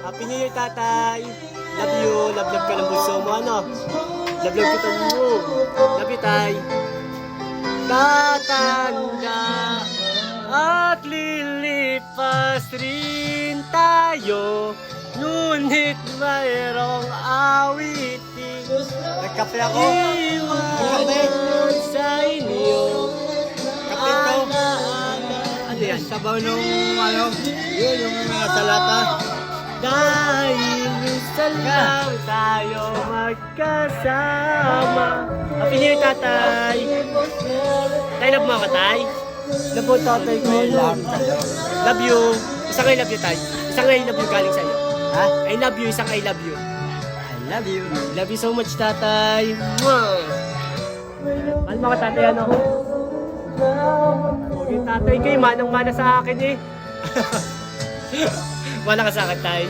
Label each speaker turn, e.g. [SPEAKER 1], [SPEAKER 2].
[SPEAKER 1] Happy New Year, tatay. Love you. Love ka ng bunso mo, ano? Love kita mo. Love you, tay. Tatanda at lilipas rin tayo, ngunit mayroong awitin.
[SPEAKER 2] Nagkape ako.
[SPEAKER 1] Iwan sa inyo.
[SPEAKER 2] Kape ko.
[SPEAKER 1] Ano yan?
[SPEAKER 2] Sabaw nung ano, yun yung sa lata.
[SPEAKER 1] Dahil minsan lang tayo magkasama. Happy New Year, tatay. Tay, love mo ako, tay? Love mo, tatay ko. Love you. Isang I love you, tay. Isang I love you galing sa'yo.
[SPEAKER 2] Ha?
[SPEAKER 1] I love you, isang I love you.
[SPEAKER 2] I love you.
[SPEAKER 1] Love you so much, tatay. Mwah! Mahal mo ka, tatay, ano? Yung tatay kayo, manang-mana sa akin eh. Wala ka sa akin, tay.